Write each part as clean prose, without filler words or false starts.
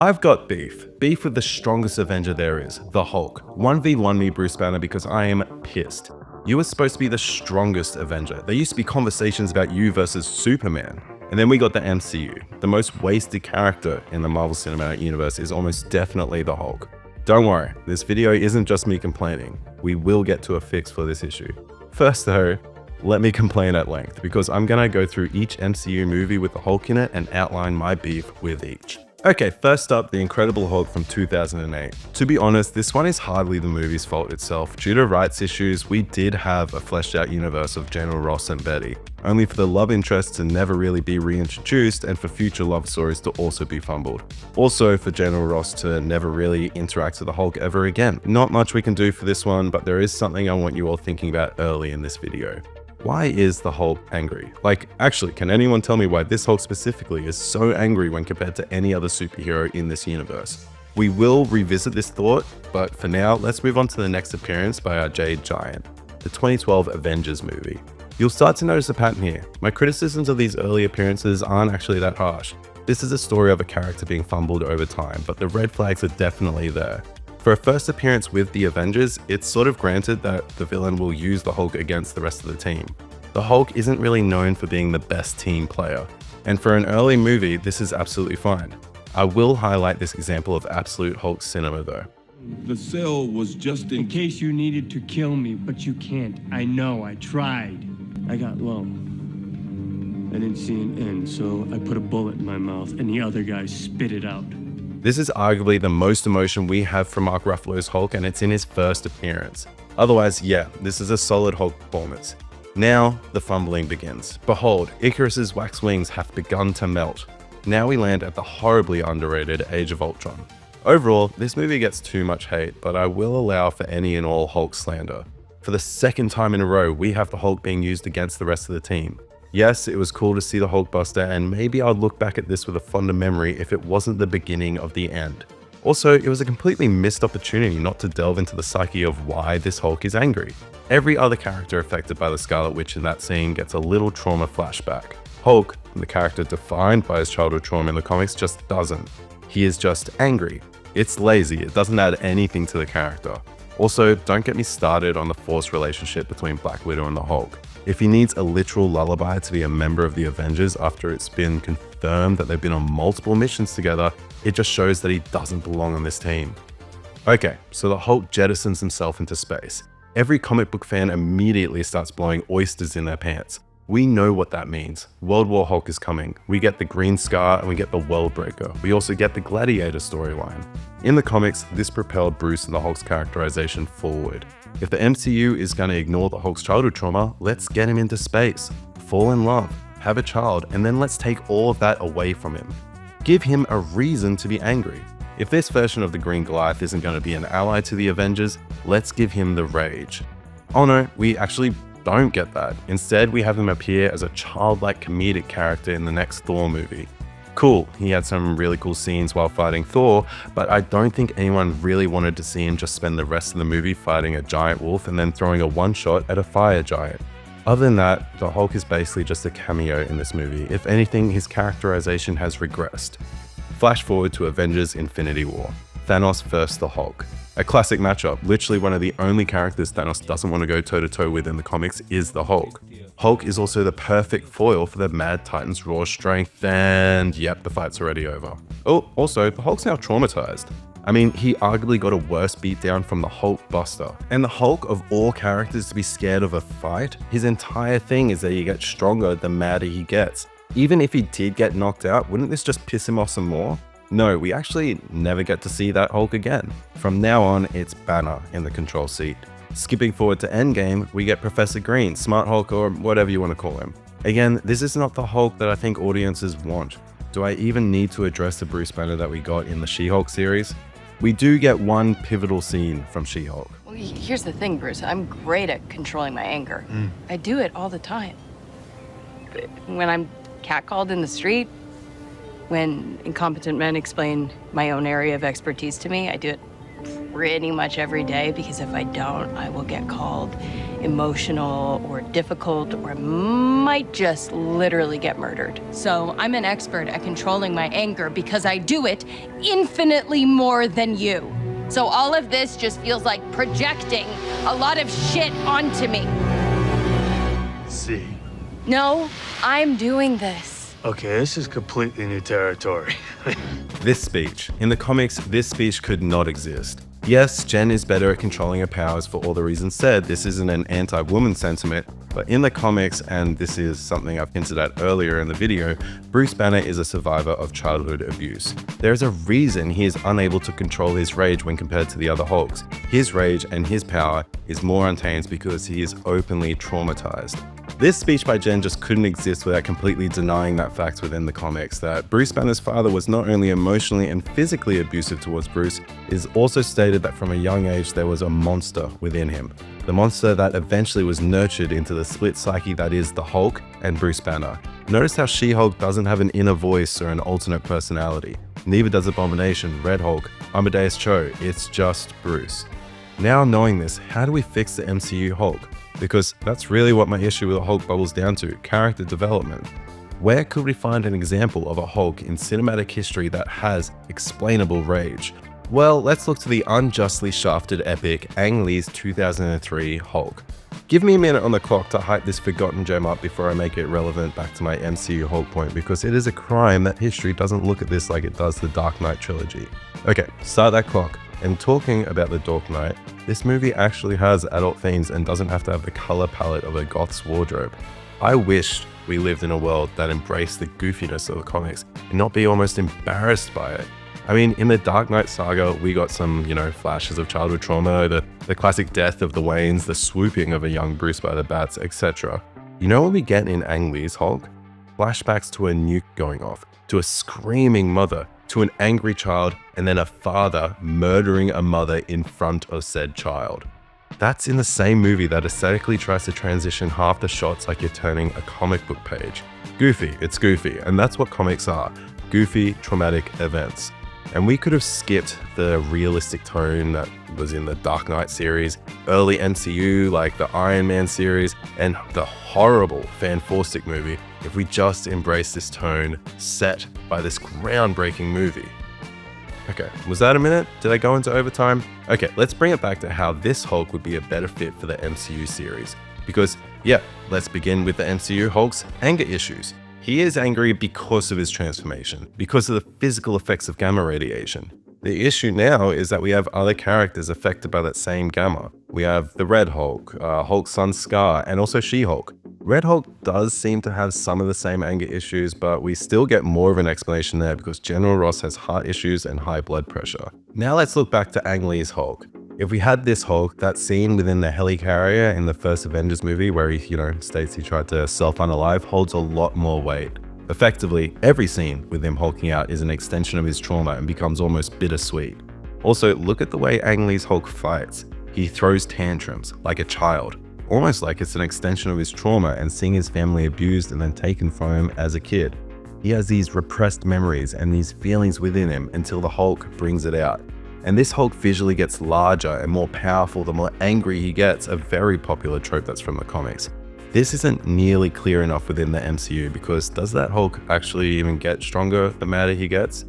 I've got beef. Beef with the strongest Avenger there is, the Hulk. 1v1 me, Bruce Banner, because I am pissed. You were supposed to be the strongest Avenger. There used to be conversations about you versus Superman. And then we got the MCU. The most wasted character in the Marvel Cinematic Universe is almost definitely the Hulk. Don't worry, this video isn't just me complaining. We will get to a fix for this issue. First though, let me complain at length, because I'm gonna go through each MCU movie with the Hulk in it and outline my beef with each. Okay, first up, The Incredible Hulk from 2008. To be honest, this one is hardly the movie's fault itself. Due to rights issues, we did have a fleshed out universe of General Ross and Betty, only for the love interests to never really be reintroduced and for future love stories to also be fumbled. Also for General Ross to never really interact with the Hulk ever again. Not much we can do for this one, but there is something I want you all thinking about early in this video. Why is the Hulk angry? Like, actually, can anyone tell me why this Hulk specifically is so angry when compared to any other superhero in this universe? We will revisit this thought, but for now, let's move on to the next appearance by our Jade Giant, the 2012 Avengers movie. You'll start to notice a pattern here. My criticisms of these early appearances aren't actually that harsh. This is a story of a character being fumbled over time, but the red flags are definitely there. For a first appearance with the Avengers, it's sort of granted that the villain will use the Hulk against the rest of the team. The Hulk isn't really known for being the best team player, and for an early movie, this is absolutely fine. I will highlight this example of absolute Hulk cinema though. The cell was just in case you needed to kill me, but you can't. I know, I tried. I got low. I didn't see an end, so I put a bullet in my mouth and the other guy spit it out. This is arguably the most emotion we have from Mark Ruffalo's Hulk, and it's in his first appearance. Otherwise, yeah, this is a solid Hulk performance. Now, the fumbling begins. Behold, Icarus's wax wings have begun to melt. Now we land at the horribly underrated Age of Ultron. Overall, this movie gets too much hate, but I will allow for any and all Hulk slander. For the second time in a row, we have the Hulk being used against the rest of the team. Yes, it was cool to see the Hulkbuster, and maybe I'd look back at this with a fonder memory if it wasn't the beginning of the end. Also, it was a completely missed opportunity not to delve into the psyche of why this Hulk is angry. Every other character affected by the Scarlet Witch in that scene gets a little trauma flashback. Hulk, the character defined by his childhood trauma in the comics, just doesn't. He is just angry. It's lazy, it doesn't add anything to the character. Also, don't get me started on the forced relationship between Black Widow and the Hulk. If he needs a literal lullaby to be a member of the Avengers after it's been confirmed that they've been on multiple missions together, it just shows that he doesn't belong on this team. Okay, so the Hulk jettisons himself into space. Every comic book fan immediately starts blowing oysters in their pants. We know what that means. World War Hulk is coming. We get the Green Scar and we get the World Breaker. We also get the Gladiator storyline. In the comics, this propelled Bruce and the Hulk's characterization forward. If the MCU is going to ignore the Hulk's childhood trauma, let's get him into space, fall in love, have a child, and then let's take all of that away from him. Give him a reason to be angry. If this version of the Green Goliath isn't going to be an ally to the Avengers, let's give him the rage. Oh no, we actually don't get that. Instead, we have him appear as a childlike comedic character in the next Thor movie. Cool, he had some really cool scenes while fighting Thor, but I don't think anyone really wanted to see him just spend the rest of the movie fighting a giant wolf and then throwing a one-shot at a fire giant. Other than that, the Hulk is basically just a cameo in this movie. If anything, his characterization has regressed. Flash forward to Avengers Infinity War. Thanos versus the Hulk. A classic matchup. Literally one of the only characters Thanos doesn't want to go toe-to-toe with in the comics is the Hulk. Hulk is also the perfect foil for the Mad Titan's raw strength, and yep, the fight's already over. Oh, also, the Hulk's now traumatized. I mean, he arguably got a worse beatdown from the Hulk Buster. And the Hulk, of all characters to be scared of a fight, his entire thing is that he gets stronger the madder he gets. Even if he did get knocked out, wouldn't this just piss him off some more? No, we actually never get to see that Hulk again. From now on, it's Banner in the control seat. Skipping forward to Endgame, we get Professor Green, Smart Hulk, or whatever you want to call him. Again, this is not the Hulk that I think audiences want. Do I even need to address the Bruce Banner that we got in the She-Hulk series? We do get one pivotal scene from She-Hulk. Well, here's the thing, Bruce. I'm great at controlling my anger. I do it all the time. When I'm catcalled in the street, when incompetent men explain my own area of expertise to me, I do it pretty much every day because if I don't, I will get called emotional or difficult or might just literally get murdered. So I'm an expert at controlling my anger because I do it infinitely more than you. So all of this just feels like projecting a lot of shit onto me. See. No, I'm doing this. Okay, this is completely new territory. This speech. In the comics, this speech could not exist. Yes, Jen is better at controlling her powers for all the reasons said. This isn't an anti-woman sentiment, but in the comics, and this is something I've hinted at earlier in the video, Bruce Banner is a survivor of childhood abuse. There is a reason he is unable to control his rage when compared to the other Hulks. His rage and his power is more untamed because he is openly traumatized. This speech by Jen just couldn't exist without completely denying that fact within the comics, that Bruce Banner's father was not only emotionally and physically abusive towards Bruce, it is also stated that from a young age there was a monster within him. The monster that eventually was nurtured into the split psyche that is the Hulk and Bruce Banner. Notice how She-Hulk doesn't have an inner voice or an alternate personality. Neither does Abomination, Red Hulk, Amadeus Cho, it's just Bruce. Now knowing this, how do we fix the MCU Hulk? Because that's really what my issue with the Hulk boils down to, character development. Where could we find an example of a Hulk in cinematic history that has explainable rage? Well, let's look to the unjustly shafted epic Ang Lee's 2003 Hulk. Give me a minute on the clock to hype this forgotten gem up before I make it relevant back to my MCU Hulk point, because it is a crime that history doesn't look at this like it does the Dark Knight trilogy. Okay, start that clock. And talking about the Dark Knight, this movie actually has adult themes and doesn't have to have the color palette of a goth's wardrobe. I wished we lived in a world that embraced the goofiness of the comics and not be almost embarrassed by it. I mean, in the Dark Knight saga, we got some, flashes of childhood trauma, the classic death of the Waynes, the swooping of a young Bruce by the bats, etc. You know what we get in Ang Lee's Hulk? Flashbacks to a nuke going off, to a screaming mother, to an angry child, and then a father murdering a mother in front of said child. That's in the same movie that aesthetically tries to transition half the shots like you're turning a comic book page. Goofy, it's goofy, and that's what comics are. Goofy, traumatic events. And we could have skipped the realistic tone that was in the Dark Knight series, early MCU like the Iron Man series, and the horrible Fantastic movie if we just embraced this tone set by this groundbreaking movie. Okay, was that a minute? Did I go into overtime? Okay, let's bring it back to how this Hulk would be a better fit for the MCU series. Because, yeah, let's begin with the MCU Hulk's anger issues. He is angry because of his transformation, because of the physical effects of gamma radiation. The issue now is that we have other characters affected by that same gamma. We have the Red Hulk, Hulk's son Scar, and also She-Hulk. Red Hulk does seem to have some of the same anger issues, but we still get more of an explanation there because General Ross has heart issues and high blood pressure. Now let's look back to Ang Lee's Hulk. If we had this Hulk, that scene within the helicarrier in the first Avengers movie where he, states he tried to self-unalive holds a lot more weight. Effectively, every scene with him hulking out is an extension of his trauma and becomes almost bittersweet. Also, look at the way Ang Lee's Hulk fights. He throws tantrums like a child, almost like it's an extension of his trauma and seeing his family abused and then taken from him as a kid. He has these repressed memories and these feelings within him until the Hulk brings it out. And this Hulk visually gets larger and more powerful the more angry he gets, a very popular trope that's from the comics. This isn't nearly clear enough within the MCU because does that Hulk actually even get stronger the madder he gets?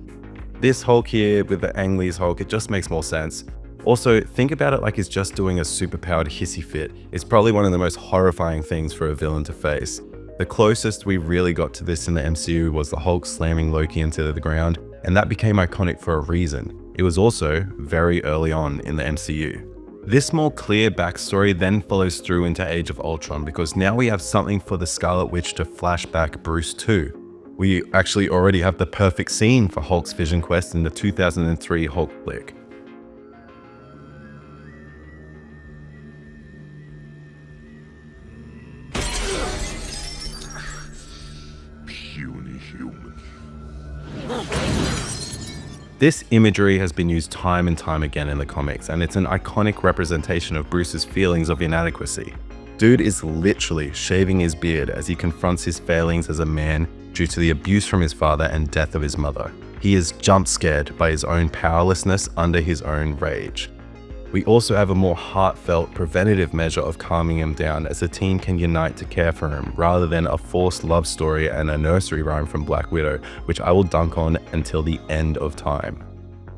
This Hulk here with the Ang Lee's Hulk, it just makes more sense. Also, think about it like he's just doing a superpowered hissy fit. It's probably one of the most horrifying things for a villain to face. The closest we really got to this in the MCU was the Hulk slamming Loki into the ground, and that became iconic for a reason. It was also very early on in the MCU. This more clear backstory then follows through into Age of Ultron because now we have something for the Scarlet Witch to flash back Bruce to. We actually already have the perfect scene for Hulk's Vision Quest in the 2003 Hulk flick. Puny human. This imagery has been used time and time again in the comics, and it's an iconic representation of Bruce's feelings of inadequacy. Dude is literally shaving his beard as he confronts his failings as a man due to the abuse from his father and death of his mother. He is jump scared by his own powerlessness under his own rage. We also have a more heartfelt, preventative measure of calming him down as the team can unite to care for him, rather than a forced love story and a nursery rhyme from Black Widow, which I will dunk on until the end of time.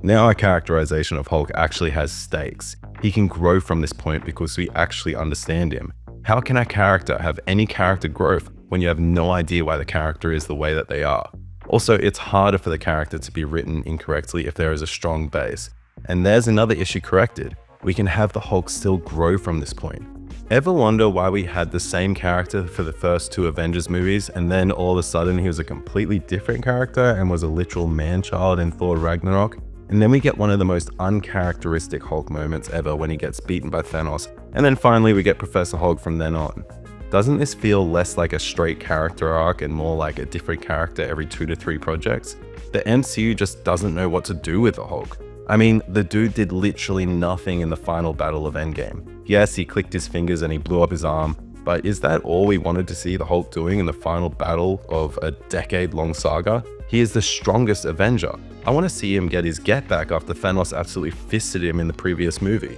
Now our characterization of Hulk actually has stakes. He can grow from this point because we actually understand him. How can a character have any character growth when you have no idea why the character is the way that they are? Also, it's harder for the character to be written incorrectly if there is a strong base. And there's another issue corrected. We can have the Hulk still grow from this point. Ever wonder why we had the same character for the first 2 Avengers movies and then all of a sudden he was a completely different character and was a literal man-child in Thor Ragnarok? And then we get one of the most uncharacteristic Hulk moments ever when he gets beaten by Thanos, and then finally we get Professor Hulk from then on. Doesn't this feel less like a straight character arc and more like a different character every 2 to 3 projects? The MCU just doesn't know what to do with the Hulk. I mean, the dude did literally nothing in the final battle of Endgame. Yes, he clicked his fingers and he blew up his arm, but is that all we wanted to see the Hulk doing in the final battle of a decade-long saga? He is the strongest Avenger. I want to see him get his get back after Thanos absolutely fisted him in the previous movie.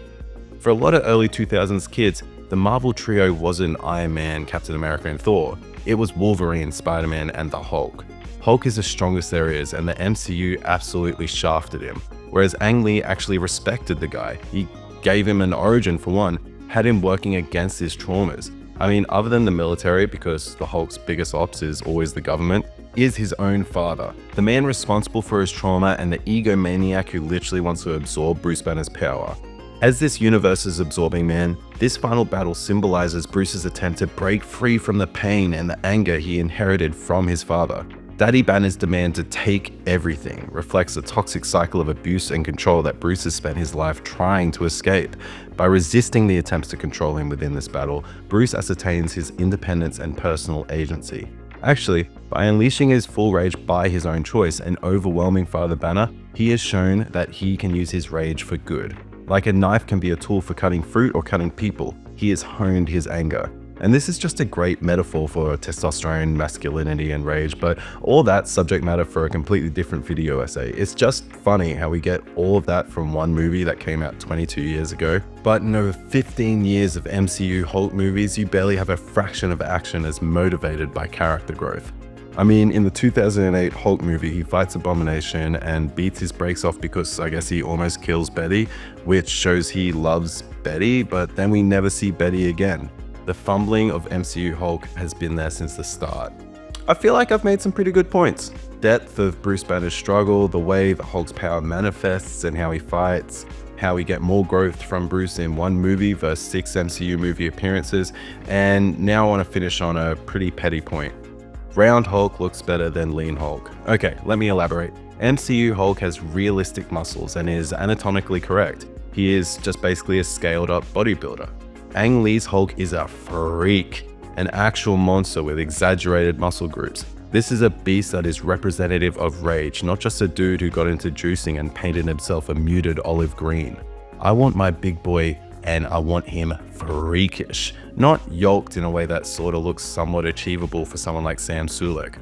For a lot of early 2000s kids, the Marvel trio wasn't Iron Man, Captain America, and Thor. It was Wolverine, Spider-Man, and the Hulk. Hulk is the strongest there is, and the MCU absolutely shafted him. Whereas Ang Lee actually respected the guy. He gave him an origin for one, had him working against his traumas. I mean, other than the military, because the Hulk's biggest ops is always the government, is his own father. The man responsible for his trauma and the egomaniac who literally wants to absorb Bruce Banner's power. As this universe's absorbing man, this final battle symbolizes Bruce's attempt to break free from the pain and the anger he inherited from his father. Daddy Banner's demand to take everything reflects the toxic cycle of abuse and control that Bruce has spent his life trying to escape. By resisting the attempts to control him within this battle, Bruce ascertains his independence and personal agency. Actually, by unleashing his full rage by his own choice and overwhelming Father Banner, he has shown that he can use his rage for good. Like a knife can be a tool for cutting fruit or cutting people, he has honed his anger. And this is just a great metaphor for testosterone, masculinity, and rage, but all that subject matter for a completely different video essay. It's just funny how we get all of that from one movie that came out 22 years ago. But in over 15 years of MCU Hulk movies, you barely have a fraction of action as motivated by character growth. I mean, in the 2008 Hulk movie, he fights Abomination and beats his brakes off because I guess he almost kills Betty, which shows he loves Betty, but then we never see Betty again. The fumbling of MCU Hulk has been there since the start. I feel like I've made some pretty good points. Depth of Bruce Banner's struggle, the way the Hulk's power manifests and how he fights, how we get more growth from Bruce in one movie versus 6 MCU movie appearances, and now I want to finish on a pretty petty point. Round Hulk looks better than lean Hulk. Okay, let me elaborate. MCU Hulk has realistic muscles and is anatomically correct. He is just basically a scaled up bodybuilder. Ang Lee's Hulk is a freak, an actual monster with exaggerated muscle groups. This is a beast that is representative of rage, not just a dude who got into juicing and painted himself a muted olive green. I want my big boy, and I want him freakish, not yoked in a way that sort of looks somewhat achievable for someone like Sam Sulek.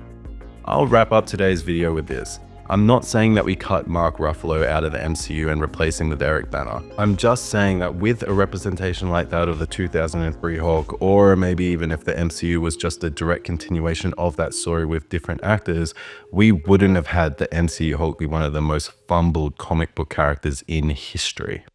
I'll wrap up today's video with this. I'm not saying that we cut Mark Ruffalo out of the MCU and replace him with Eric Banner. I'm just saying that with a representation like that of the 2003 Hulk, or maybe even if the MCU was just a direct continuation of that story with different actors, we wouldn't have had the MCU Hulk be one of the most fumbled comic book characters in history.